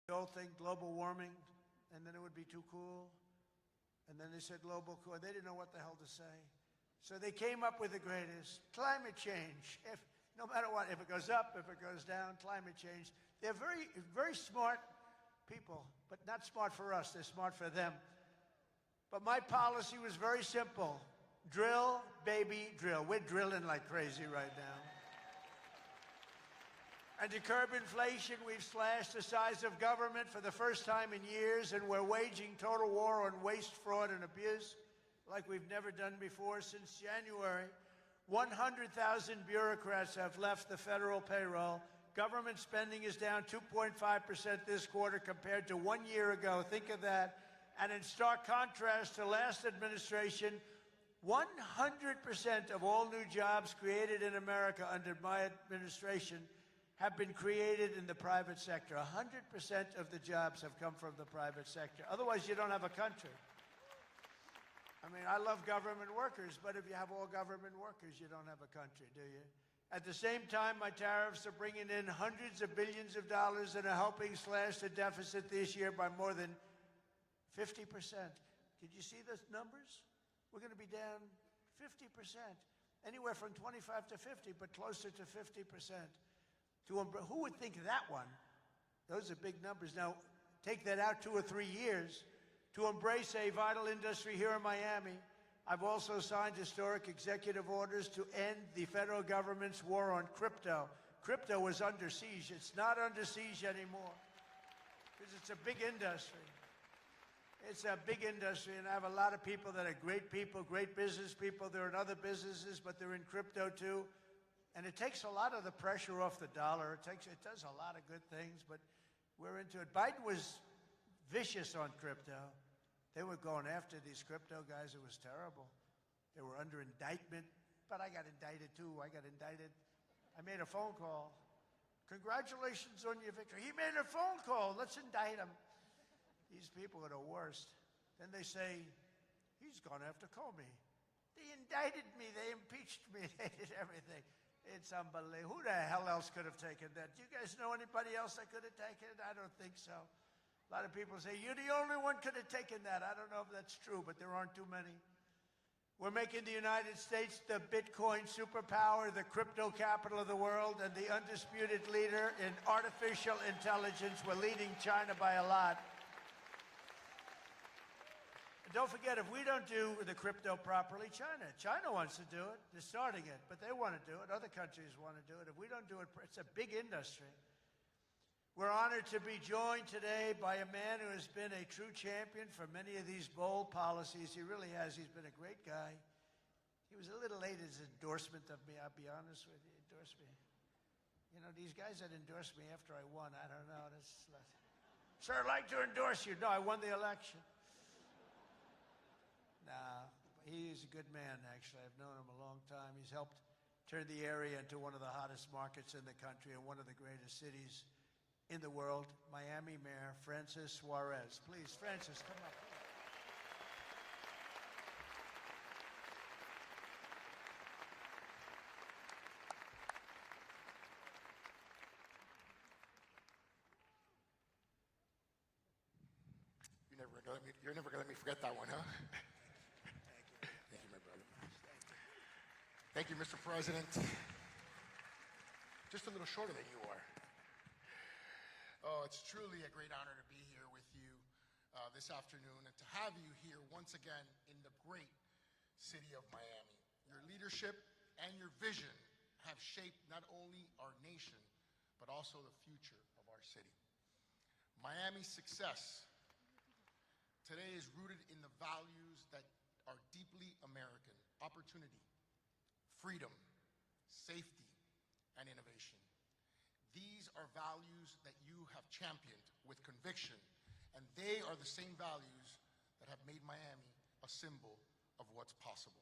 The old thing, global warming, and then it would be too cool. And then they said global cool. They didn't know what the hell to say. So they came up with the greatest, climate change. No matter what, if it goes up, if it goes down, climate change. They're very, very smart people, but not smart for us. They're smart for them. But my policy was very simple. Drill, baby, drill. We're drilling like crazy right now. And to curb inflation, we've slashed the size of government for the first time in years, and we're waging total war on waste, fraud, and abuse like we've never done before. Since January, 100,000 bureaucrats have left the federal payroll. Government spending is down 2.5% this quarter compared to 1 year ago. Think of that. And in stark contrast to last administration, 100% of all new jobs created in America under my administration have been created in the private sector. 100% of the jobs have come from the private sector. Otherwise, you don't have a country. I mean, I love government workers, but if you have all government workers, you don't have a country, do you? At the same time, my tariffs are bringing in hundreds of billions of dollars and are helping slash the deficit this year by more than 50%. Did you see those numbers? We're going to be down 50%, anywhere from 25 to 50, but closer to 50%. Who would think that one? Those are big numbers. Now, take that out 2 or 3 years. To embrace a vital industry here in Miami, I've also signed historic executive orders to end the federal government's war on crypto. Crypto was under siege. It's not under siege anymore because it's a big industry. It's a big industry, and I have a lot of people that are great people, great business people. They're in other businesses, but they're in crypto too. And it takes a lot of the pressure off the dollar. It does a lot of good things, but we're into it. Biden was vicious on crypto. They were going after these crypto guys. It was terrible. They were under indictment, but I got indicted too. I got indicted. I made a phone call. Congratulations on your victory. He made a phone call. Let's indict him. These people are the worst. Then they say, he's gone after Comey. They indicted me. They impeached me. They did everything. It's unbelievable. Who the hell else could have taken that? Do you guys know anybody else that could have taken it? I don't think so. A lot of people say, you're the only one could have taken that. I don't know if that's true, but there aren't too many. We're making the United States the Bitcoin superpower, the crypto capital of the world, and the undisputed leader in artificial intelligence. We're leading China by a lot. And don't forget, if we don't do the crypto properly, China wants to do it. They're starting it, but they want to do it. Other countries want to do it. If we don't do it, it's a big industry. We're honored to be joined today by a man who has been a true champion for many of these bold policies. He really has. He's been a great guy. He was a little late in his endorsement of me, I'll be honest with you. Endorsed me. You know, these guys that endorsed me after I won, I don't know. Sir, I'd like to endorse you. No, I won the election. Nah, he's a good man, actually. I've known him a long time. He's helped turn the area into one of the hottest markets in the country and one of the greatest cities in the world. Miami Mayor Francis Suarez. Please, Francis, come up. You're never gonna let me forget that one, huh? Thank you, my brother. Thank you, Mr. President. Just a little shorter than you are. Oh, it's truly a great honor to be here with you this afternoon and to have you here once again in the great city of Miami. Your leadership and your vision have shaped not only our nation, but also the future of our city. Miami's success today is rooted in the values that are deeply American: opportunity, freedom, safety, and innovation. These are values that you have championed with conviction, and they are the same values that have made Miami a symbol of what's possible.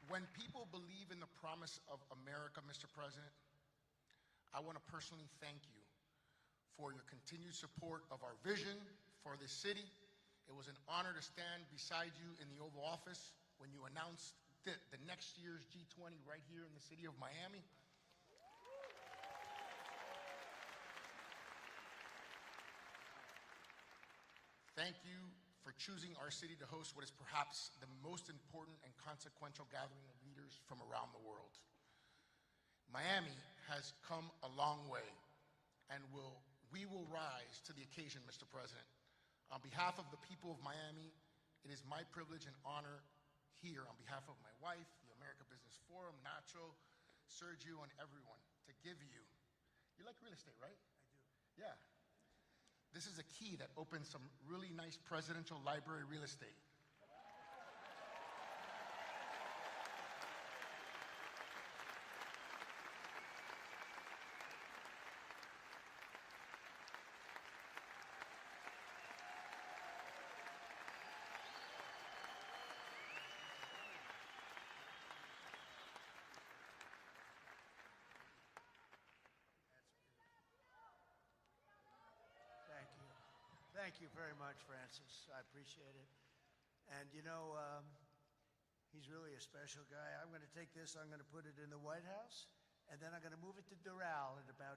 When people believe in the promise of America, Mr. President, I want to personally thank you for your continued support of our vision for this city. It was an honor to stand beside you in the Oval Office when you announced the next year's G20 right here in the city of Miami. Thank you for choosing our city to host what is perhaps the most important and consequential gathering of leaders from around the world. Miami has come a long way, and we will rise to the occasion, Mr. President. On behalf of the people of Miami, it is my privilege and honor here, on behalf of my wife, the America Business Forum, Nacho, Sergio, and everyone, to give you like real estate, right? I do. Yeah. This is a key that opens some really nice presidential library real estate. Thank you very much, Francis. I appreciate it. And you know, he's really a special guy. I'm going to take this, I'm going to put it in the White House, and then I'm going to move it to Doral in about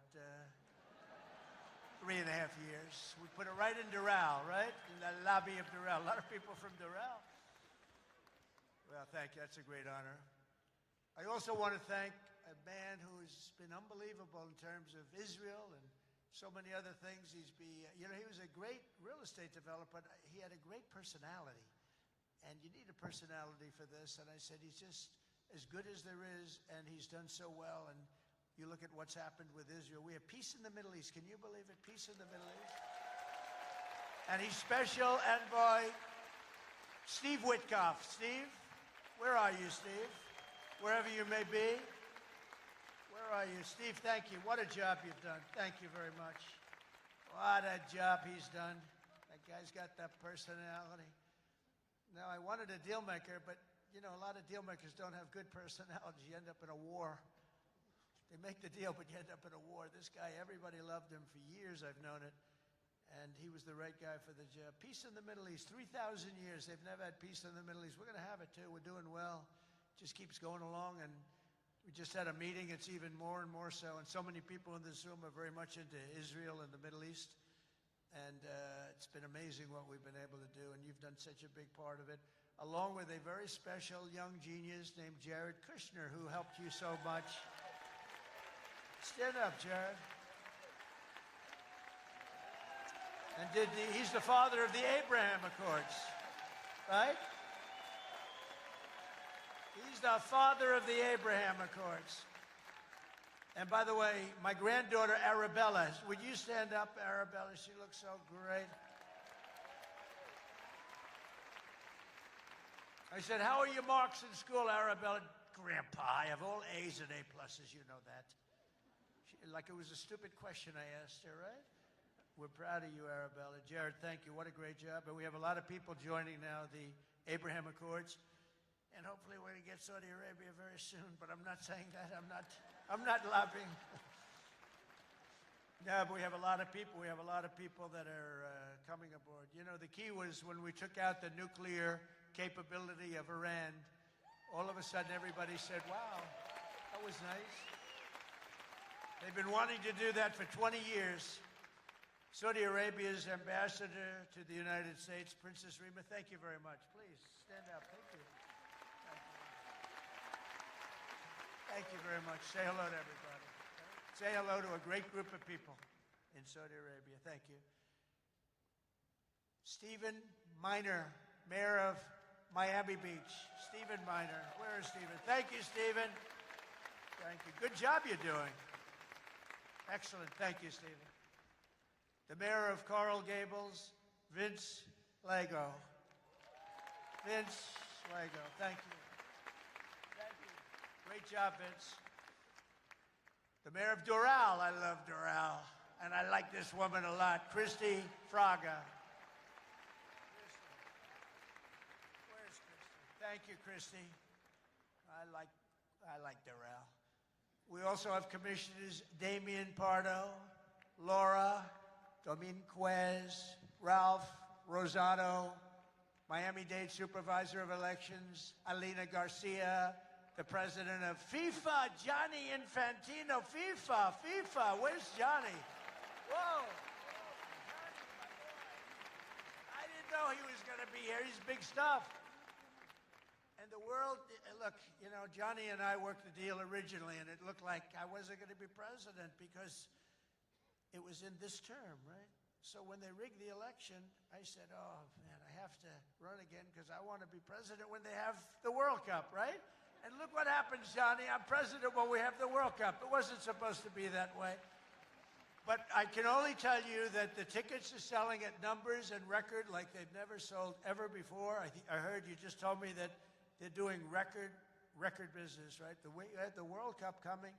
3.5 years. We put it right in Doral, right? In the lobby of Doral. A lot of people from Doral. Well, thank you. That's a great honor. I also want to thank a man who's been unbelievable in terms of Israel and so many other things. He was a great real estate developer. He had a great personality, and you need a personality for this. And I said, he's just as good as there is, and he's done so well. And you look at what's happened with Israel. We have peace in the Middle East. Can you believe it? Peace in the Middle East. And he's special envoy Steve Witkoff. Steve, where are you, Steve? Wherever you may be. Where are you? Steve, thank you. What a job you've done. Thank you very much. What a job he's done. That guy's got that personality. Now, I wanted a deal maker, but, you know, a lot of deal makers don't have good personalities. You end up in a war. They make the deal, but you end up in a war. This guy, everybody loved him for years. I've known it. And he was the right guy for the job. Peace in the Middle East. 3,000 years. They've never had peace in the Middle East. We're going to have it, too. We're doing well. Just keeps going along, and we just had a meeting. It's even more and more so. And so many people in this room are very much into Israel and the Middle East. And it's been amazing what we've been able to do. And you've done such a big part of it, along with a very special young genius named Jared Kushner, who helped you so much. Stand up, Jared. And he's the father of the Abraham Accords, right? He's the father of the Abraham Accords. And by the way, my granddaughter Arabella, would you stand up, Arabella? She looks so great. I said, how are your marks in school, Arabella? Grandpa, I have all A's and A pluses, you know that. Like it was a stupid question I asked her, right? We're proud of you, Arabella. Jared, thank you. What a great job. And we have a lot of people joining now the Abraham Accords. And hopefully we're going to get Saudi Arabia very soon, but I'm not saying that. I'm not lobbying. No, but we have a lot of people. We have a lot of people that are coming aboard. You know, the key was when we took out the nuclear capability of Iran, all of a sudden everybody said, wow, that was nice. They've been wanting to do that for 20 years. Saudi Arabia's ambassador to the United States, Princess Rima, thank you very much. Please, stand up. Thank you. Thank you very much. Say hello to everybody. Say hello to a great group of people in Saudi Arabia. Thank you. Stephen Miner, Mayor of Miami Beach. Stephen Miner. Where is Stephen? Thank you, Stephen. Thank you. Good job you're doing. Excellent. Thank you, Stephen. The Mayor of Coral Gables, Vince Lago. Vince Lago. Thank you. Great job, Vince. The Mayor of Doral. I love Doral. And I like this woman a lot. Christy Fraga. Where's Christy? Thank you, Christy. I like Doral. We also have Commissioners Damian Pardo, Laura Dominguez, Ralph Rosado, Miami-Dade Supervisor of Elections, Alina Garcia, the president of FIFA, Gianni Infantino. FIFA, where's Johnny? Whoa. I didn't know he was going to be here. He's big stuff. And the world, look, you know, Johnny and I worked the deal originally, and it looked like I wasn't going to be president because it was in this term, right? So when they rigged the election, I said, oh, man, I have to run again because I want to be president when they have the World Cup, right? And look what happens, Johnny. I'm president when we have the World Cup. It wasn't supposed to be that way. But I can only tell you that the tickets are selling at numbers and record like they've never sold ever before. I heard you just told me that they're doing record business, right? The way you had the World Cup coming,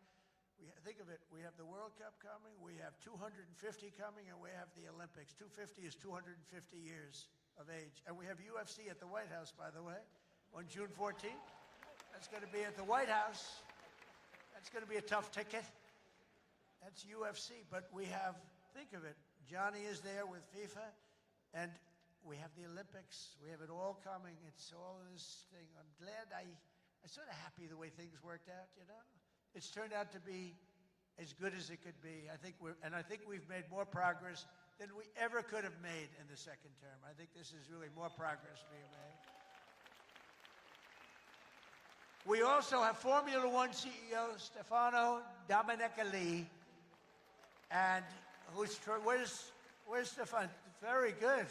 think of it. We have the World Cup coming, we have 250 coming, and we have the Olympics. 250 is 250 years of age. And we have UFC at the White House, by the way, on June 14th. That's going to be at the White House. That's going to be a tough ticket. That's UFC. But we have, think of it, Johnny is there with FIFA, and we have the Olympics. We have it all coming. It's all this thing. I'm glad I'm sort of happy the way things worked out, you know? It's turned out to be as good as it could be. I think we've made more progress than we ever could have made in the second term. I think this is really more progress being made. We also have Formula One CEO Stefano Domenicali, and where's Stefano? Very good.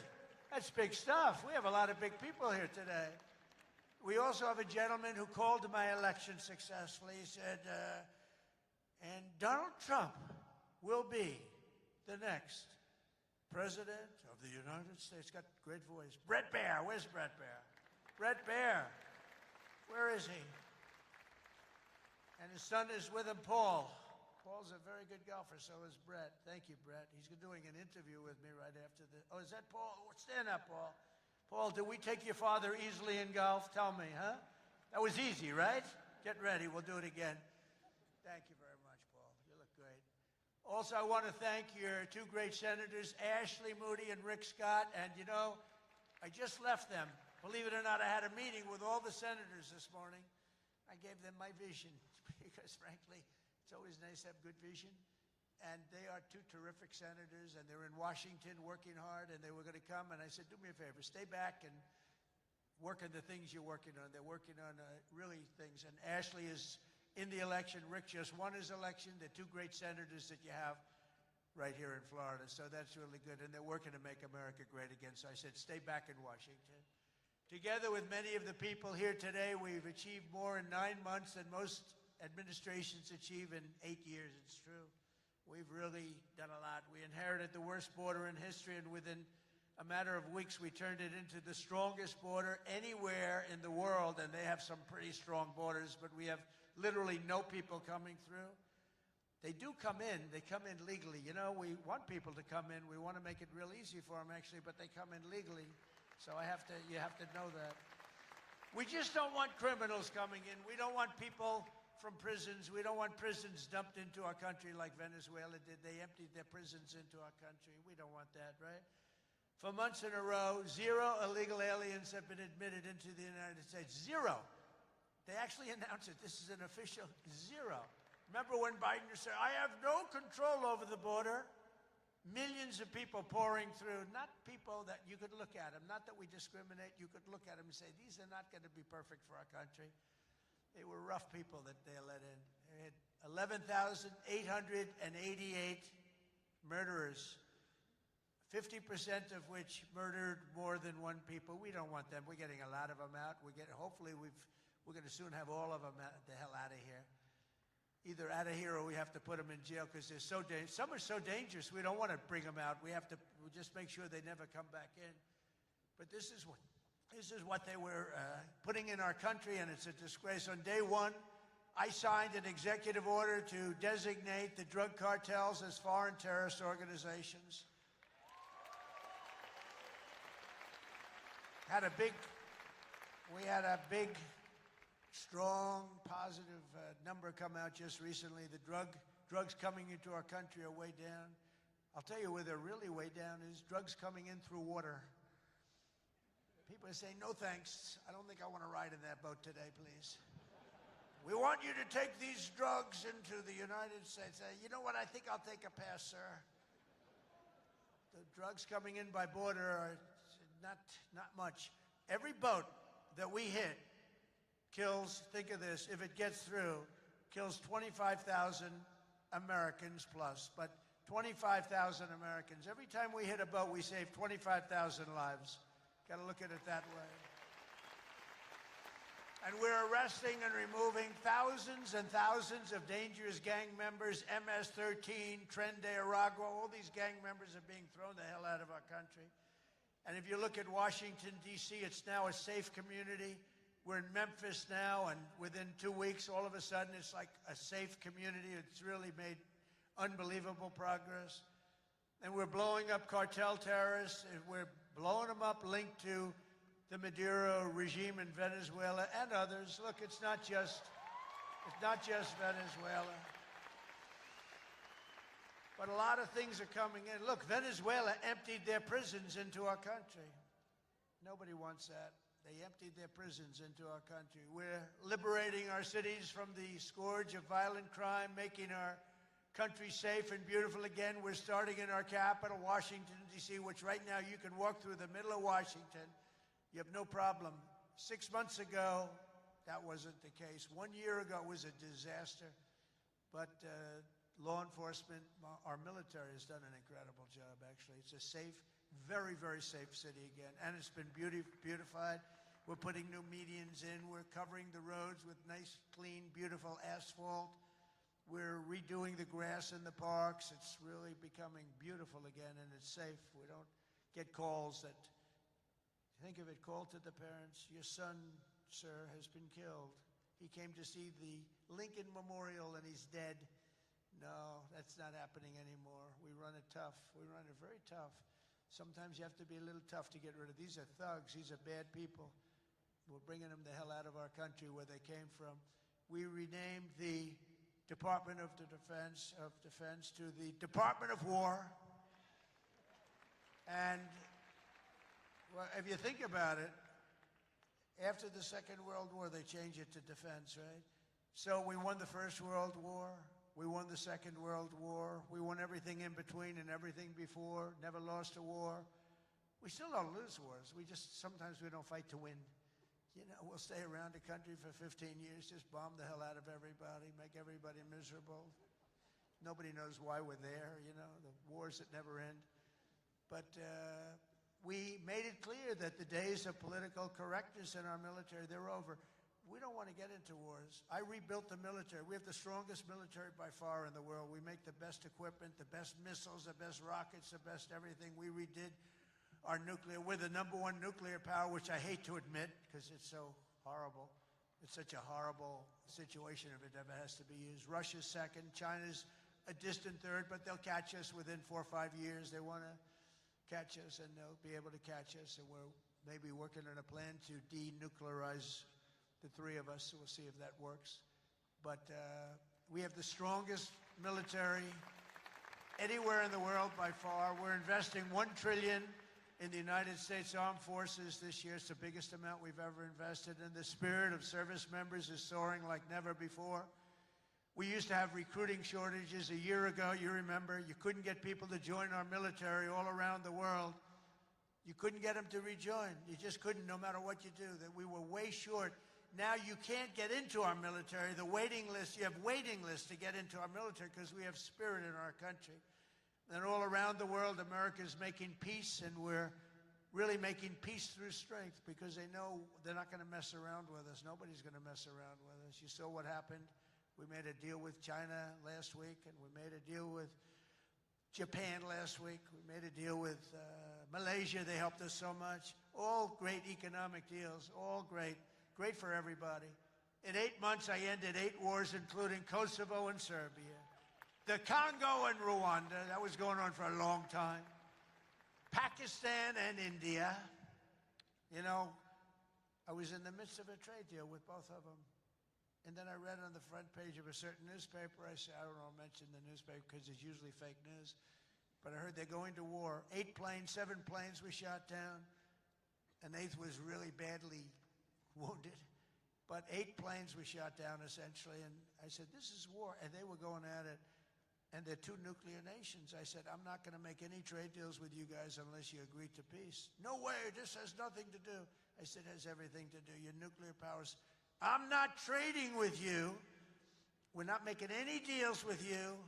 That's big stuff. We have a lot of big people here today. We also have a gentleman who called my election successfully. He said, and Donald Trump will be the next president of the United States. Got a great voice. Brett Baer. Where's Brett Baer? Brett Baer. Where is he? And his son is with him, Paul. Paul's a very good golfer, so is Brett. Thank you, Brett. He's doing an interview with me right after this. Oh, is that Paul? Stand up, Paul. Paul, did we take your father easily in golf? Tell me, huh? That was easy, right? Get ready. We'll do it again. Thank you very much, Paul. You look great. Also, I want to thank your two great senators, Ashley Moody and Rick Scott. And, you know, I just left them. Believe it or not, I had a meeting with all the senators this morning. I gave them my vision because, frankly, it's always nice to have good vision. And they are two terrific senators, and they're in Washington working hard, and they were going to come. And I said, do me a favor, stay back and work on the things you're working on. They're working on really things. And Ashley is in the election. Rick just won his election. They're two great senators that you have right here in Florida. So that's really good. And they're working to make America great again. So I said, stay back in Washington. Together with many of the people here today, we've achieved more in 9 months than most administrations achieve in 8 years. It's true. We've really done a lot. We inherited the worst border in history, and within a matter of weeks, we turned it into the strongest border anywhere in the world, and they have some pretty strong borders, but we have literally no people coming through. They do come in. They come in legally. You know, we want people to come in. We want to make it real easy for them, actually, but they come in legally. So you have to know that. We just don't want criminals coming in. We don't want people from prisons. We don't want prisons dumped into our country like Venezuela did. They emptied their prisons into our country. We don't want that, right? For months in a row, 0 illegal aliens have been admitted into the United States. 0. They actually announced it. This is an official 0. Remember when Biden said, I have no control over the border? Millions of people pouring through, not people that you could look at them, not that we discriminate. You could look at them and say, these are not going to be perfect for our country. They were rough people that they let in. They had 11,888 murderers, 50% of which murdered more than one people. We don't want them. We're getting a lot of them out. Hopefully we're going to soon have all of them the hell out of here. Either out of here or we have to put them in jail because they're so dangerous. Some are so dangerous we don't want to bring them out. We just make sure they never come back in. But this is what they were putting in our country, and it's a disgrace. On day one, I signed an executive order to designate the drug cartels as foreign terrorist organizations. We had a big, strong, positive number come out just recently. The drugs coming into our country are way down. I'll tell you where they're really way down is drugs coming in through water. people are saying, no thanks. I don't think I want to ride in that boat today, please. We want you to take these drugs into the United States. You know what? I think I'll take a pass, sir. The drugs coming in by border are not much. Every boat that we hit kills, think of this, if it gets through, kills 25,000 Americans plus, but 25,000 Americans. Every time we hit a boat, we save 25,000 lives. Got to look at it that way. And we're arresting and removing thousands and thousands of dangerous gang members, MS-13, Tren de Aragua, all these gang members are being thrown the hell out of our country. And if you look at Washington, D.C., it's now a safe community. We're in Memphis now, and within 2 weeks, all of a sudden, it's like a safe community. It's really made unbelievable progress. And we're blowing up cartel terrorists, and we're blowing them up linked to the Maduro regime in Venezuela and others. Look, it's not just Venezuela. But a lot of things are coming in. Look, Venezuela emptied their prisons into our country. Nobody wants that. They emptied their prisons into our country. We're liberating our cities from the scourge of violent crime, making our country safe and beautiful again. We're starting in our capital, Washington, D.C., which right now you can walk through the middle of Washington. You have no problem. 6 months ago, that wasn't the case. 1 year ago, it was a disaster. But law enforcement, our military has done an incredible job, actually. It's a safe, very, very safe city again. And it's been beautified. We're putting new medians in. We're covering the roads with nice, clean, beautiful asphalt. We're redoing the grass in the parks. It's really becoming beautiful again, and it's safe. We don't get calls that, think of it, call to the parents, your son, sir, has been killed. He came to see the Lincoln Memorial, and he's dead. No, that's not happening anymore. We run it tough. We run it very tough. Sometimes you have to be a little tough to get rid of. These are thugs. These are bad people. We're bringing them the hell out of our country where they came from. We renamed the Department of Defense to the Department of War. And well, if you think about it, after the Second World War, they changed it to defense, right? So we won the First World War. We won the Second World War. We won everything in between and everything before. Never lost a war. We still don't lose wars. Sometimes we don't fight to win. You know, we'll stay around the country for 15 years, just bomb the hell out of everybody, make everybody miserable. Nobody knows why we're there, you know, the wars that never end. But we made it clear that the days of political correctness in our military, they're over. We don't want to get into wars. I rebuilt the military. We have the strongest military by far in the world. We make the best equipment, the best missiles, the best rockets, the best everything. We redid our nuclear. We're the #1 nuclear power, which I hate to admit because it's so horrible. It's such a horrible situation if it ever has to be used. Russia's second. China's a distant third, but they'll catch us within 4 or 5 years. They want to catch us, and they'll be able to catch us, and we're maybe working on a plan to denuclearize the three of us, so we'll see if that works. But we have the strongest military anywhere in the world by far. We're investing $1 trillion in the United States Armed Forces this year. It's the biggest amount we've ever invested, and the spirit of service members is soaring like never before. We used to have recruiting shortages a year ago. You remember, you couldn't get people to join our military all around the world. You couldn't get them to rejoin. You just couldn't, no matter what you do. That we were way short. Now you can't get into our military. The waiting list, you have waiting lists to get into our military because we have spirit in our country. And all around the world, America is making peace, and we're really making peace through strength because they know they're not going to mess around with us. Nobody's going to mess around with us. You saw what happened. We made a deal with China last week, and we made a deal with Japan last week. We made a deal with Malaysia. They helped us so much. All great economic deals, all great. Great for everybody. In 8 months, I ended 8 wars, including Kosovo and Serbia. The Congo and Rwanda, that was going on for a long time. Pakistan and India. You know, I was in the midst of a trade deal with both of them. And then I read on the front page of a certain newspaper, I said, I don't know, mention the newspaper because it's usually fake news. But I heard they're going to war. 8 planes, 7 planes were shot down. An 8th was really badly wounded. But 8 planes were shot down, essentially. And I said, this is war. And they were going at it. And they're 2 nuclear nations. I said, I'm not going to make any trade deals with you guys unless you agree to peace. No way. This has nothing to do. I said, it has everything to do. Your nuclear powers. I'm not trading with you. We're not making any deals with you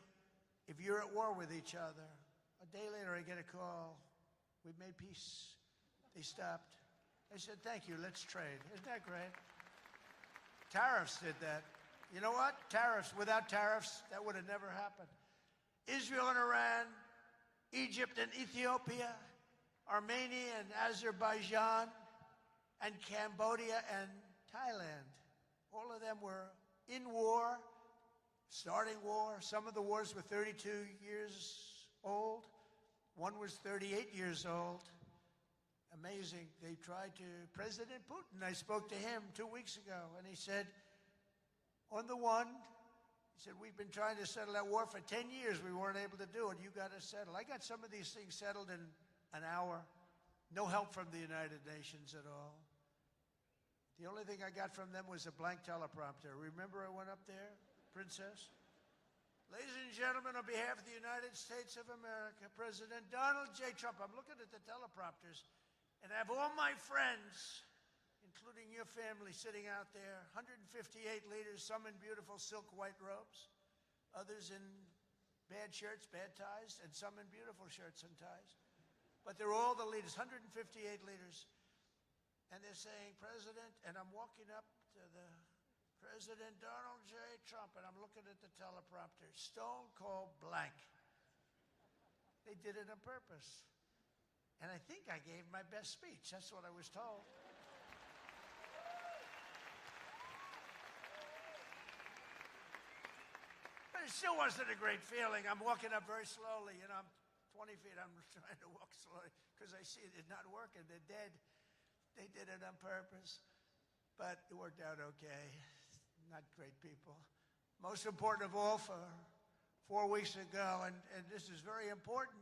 if you're at war with each other. A day later, I get a call. We've made peace. They stopped. I said, thank you. Let's trade. Isn't that great? Tariffs did that. You know what? Tariffs. Without tariffs, that would have never happened. Israel and Iran, Egypt and Ethiopia, Armenia and Azerbaijan, and Cambodia and Thailand. All of them were in war, starting war. Some of the wars were 32 years old. One was 38 years old. Amazing. They tried to, President Putin, I spoke to him 2 weeks ago, and he said, on the one, he said, we've been trying to settle that war for 10 years. We weren't able to do it. You got to settle. I got some of these things settled in an hour. No help from the United Nations at all. The only thing I got from them was a blank teleprompter. Remember I went up there, Princess? Ladies and gentlemen, on behalf of the United States of America, President Donald J. Trump, I'm looking at the teleprompters, and I have all my friends, including your family, sitting out there, 158 leaders, some in beautiful silk white robes, others in bad shirts, bad ties, and some in beautiful shirts and ties. But they're all the leaders, 158 leaders. And they're saying, President, and I'm walking up to the President Donald J. Trump, and I'm looking at the teleprompter, stone cold blank. They did it on purpose. And I think I gave my best speech. That's what I was told. But it still wasn't a great feeling. I'm walking up very slowly. You know, I'm 20 feet. I'm trying to walk slowly because I see it's not working. They're dead. They did it on purpose. But it worked out okay. Not great people. Most important of all, for 4 weeks ago, and this is very important,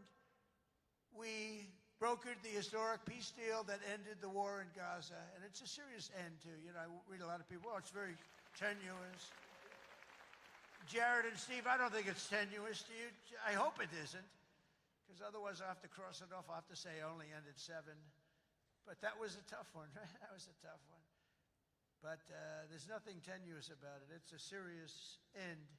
we brokered the historic peace deal that ended the war in Gaza. And it's a serious end, too. You know, I read a lot of people, oh, it's very tenuous. Jared and Steve, I don't think it's tenuous to you. I hope it isn't, because otherwise I'll have to cross it off. I'll have to say only ended 7. But that was a tough one, right? That was a tough one. But there's nothing tenuous about it. It's a serious end.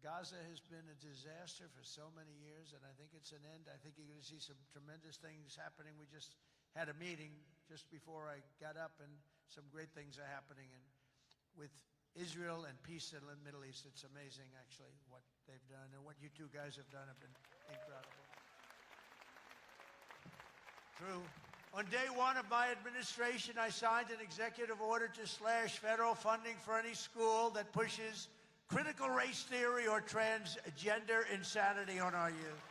Gaza has been a disaster for so many years, and I think it's an end. I think you're going to see some tremendous things happening. We just had a meeting just before I got up, and some great things are happening. And with Israel and peace in the Middle East, it's amazing, actually, what they've done. And what you two guys have done have been incredible. True. On day 1 of my administration, I signed an executive order to slash federal funding for any school that pushes critical race theory or transgender insanity on our youth.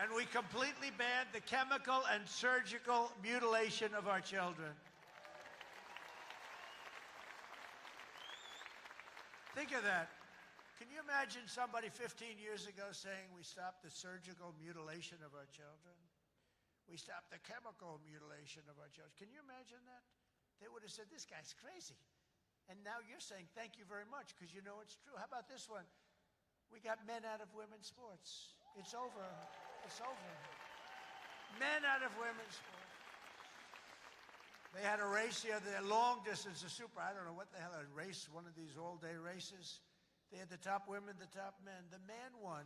And we completely banned the chemical and surgical mutilation of our children. Think of that. Can you imagine somebody 15 years ago saying we stopped the surgical mutilation of our children? We stopped the chemical mutilation of our children. Can you imagine that? They would have said, this guy's crazy. And now you're saying, thank you very much, because you know it's true. How about this one? We got men out of women's sports. It's over. It's over. Men out of women's sports. They had a race the other day, long distance, a super, I don't know what the hell, a race, one of these all-day races. They had the top women, the top men. The man won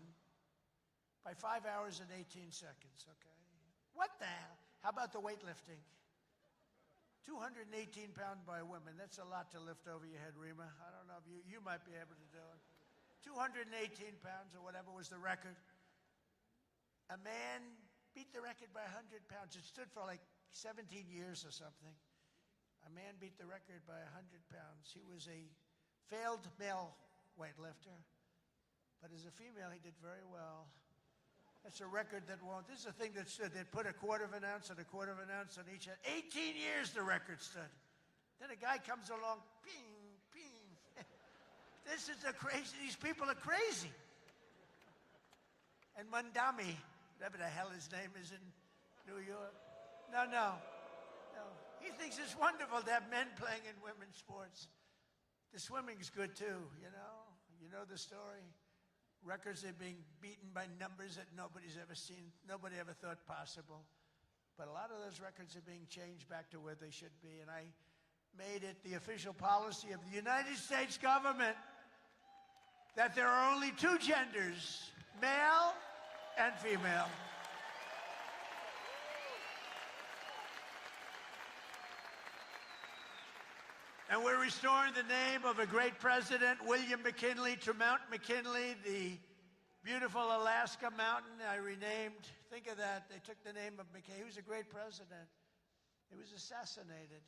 by 5 hours and 18 seconds, okay? What the hell? How about the weightlifting? 218-pound by women. That's a lot to lift over your head, Rima. I don't know if you might be able to do it. 218 pounds or whatever was the record. A man beat the record by 100 pounds. It stood for like 17 years or something. A man beat the record by 100 pounds. He was a failed male weightlifter, but as a female, he did very well. That's a record that won't. This is a thing that stood. They'd put a quarter of an ounce and a quarter of an ounce on each hand. 18 years the record stood. Then a guy comes along, ping, ping. This is a crazy, these people are crazy. and Mandami, whatever the hell his name is in New York. No. He thinks it's wonderful to have men playing in women's sports. The swimming's good too, you know? You know the story? Records are being beaten by numbers that nobody's ever seen, nobody ever thought possible. But a lot of those records are being changed back to where they should be, and I made it the official policy of the United States government that there are only two genders, male and female. And we're restoring the name of a great president, William McKinley, to Mount McKinley, the beautiful Alaska mountain I renamed. Think of that. They took the name of McKinley. He was a great president. He was assassinated.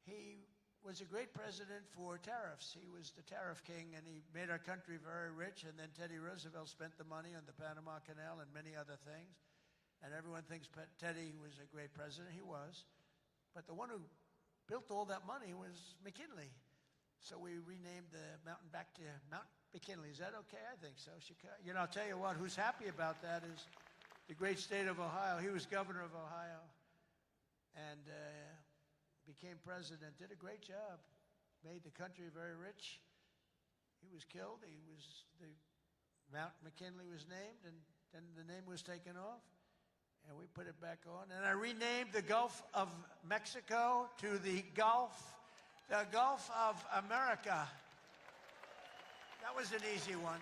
He was a great president for tariffs. He was the tariff king, and he made our country very rich. And then Teddy Roosevelt spent the money on the Panama Canal and many other things. And everyone thinks Teddy was a great president. He was. But the one who built all that money was McKinley. So we renamed the mountain back to Mount McKinley. Is that okay? I think so. You know, I'll tell you what, who's happy about that is the great state of Ohio. He was governor of Ohio and became president, did a great job, made the country very rich. He was killed. Mount McKinley was named, and then the name was taken off. And we put it back on. And I renamed the Gulf of Mexico to the Gulf of America. That was an easy one.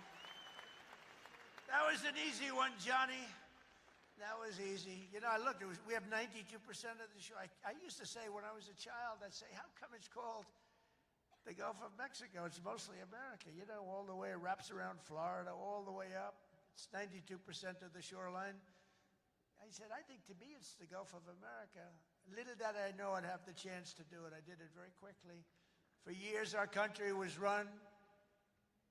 That was an easy one, Johnny. That was easy. You know, I looked, we have 92% of the shore. I used to say when I was a child, I'd say, how come it's called the Gulf of Mexico? It's mostly America. You know, all the way, it wraps around Florida, all the way up. It's 92% of the shoreline. I said, I think to me it's the Gulf of America. Little did I know I'd have the chance to do it. I did it very quickly. For years, our country was run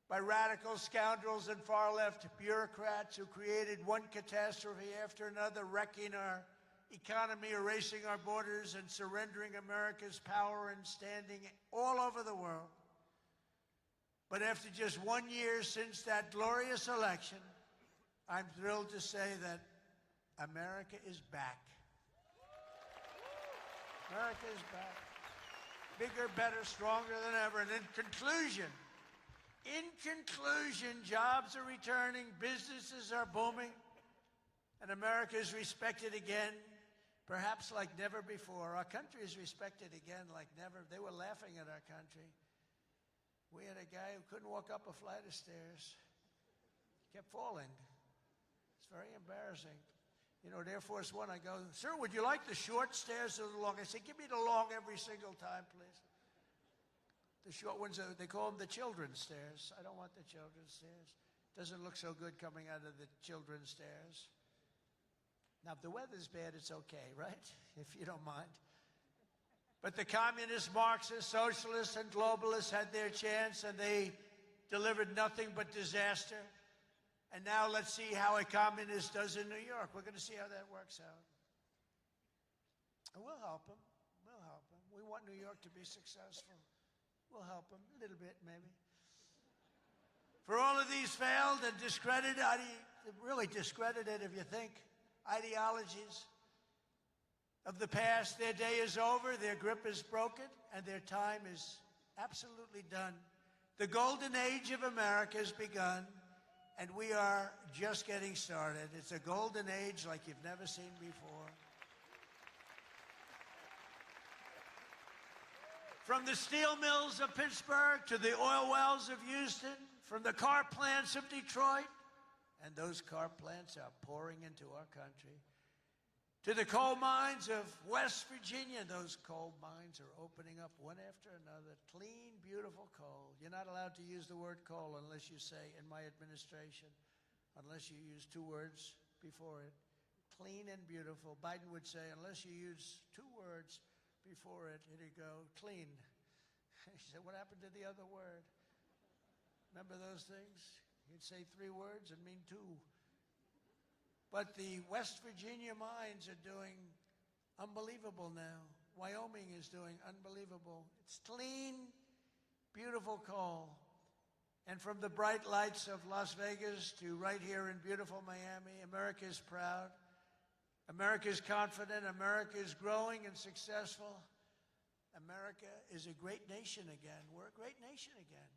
by radical scoundrels and far-left bureaucrats who created one catastrophe after another, wrecking our economy, erasing our borders, and surrendering America's power and standing all over the world. But after just 1 year since that glorious election, I'm thrilled to say that America is back. America is back. Bigger, better, stronger than ever. And in conclusion, jobs are returning, businesses are booming, and America is respected again, perhaps like never before. Our country is respected again like never. They were laughing at our country. We had a guy who couldn't walk up a flight of stairs. He kept falling. It's very embarrassing. You know, at Air Force One, I go, sir, would you like the short stairs or the long? I say, give me the long every single time, please. The short ones, they call them the children's stairs. I don't want the children's stairs. Doesn't look so good coming out of the children's stairs. Now, if the weather's bad, it's okay, right? If you don't mind. But the communists, Marxists, socialists, and globalists had their chance, and they delivered nothing but disaster. And now let's see how a communist does in New York. We're going to see how that works out. And we'll help them. We'll help them. We want New York to be successful. We'll help them a little bit, maybe. For all of these failed and discredited, really discredited if you think, ideologies of the past, their day is over, their grip is broken, and their time is absolutely done. The golden age of America has begun. And we are just getting started. It's a golden age like you've never seen before. From the steel mills of Pittsburgh to the oil wells of Houston, from the car plants of Detroit, and those car plants are pouring into our country, to the coal mines of West Virginia. Those coal mines are opening up one after another. Clean, beautiful coal. You're not allowed to use the word coal unless you say, in my administration, unless you use two words before it. Clean and beautiful. Biden would say, unless you use two words before it, here you go, clean. He said, what happened to the other word? Remember those things? You'd say three words and mean two. But the West Virginia mines are doing unbelievable now. Wyoming is doing unbelievable. It's clean, beautiful coal. And from the bright lights of Las Vegas to right here in beautiful Miami, America is proud. America is confident. America is growing and successful. America is a great nation again. We're a great nation again.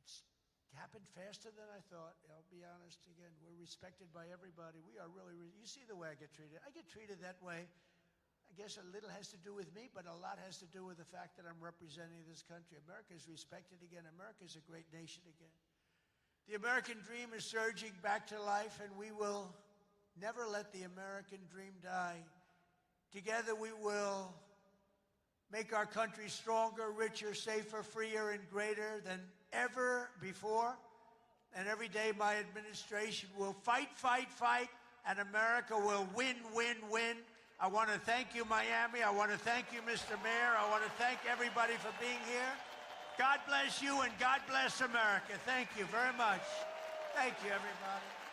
It's happened faster than I thought. I'll be honest again. We're respected by everybody. We are really, you see the way I get treated. I get treated that way. I guess a little has to do with me, but a lot has to do with the fact that I'm representing this country. America is respected again. America is a great nation again. The American dream is surging back to life, and we will never let the American dream die. Together we will make our country stronger, richer, safer, freer, and greater than ever before. And every day my administration will fight, fight, fight, and America will win, win, win. I want to thank you, Miami. I want to thank you, Mr. Mayor. I want to thank everybody for being here. God bless you and God bless America. Thank you very much. Thank you, everybody.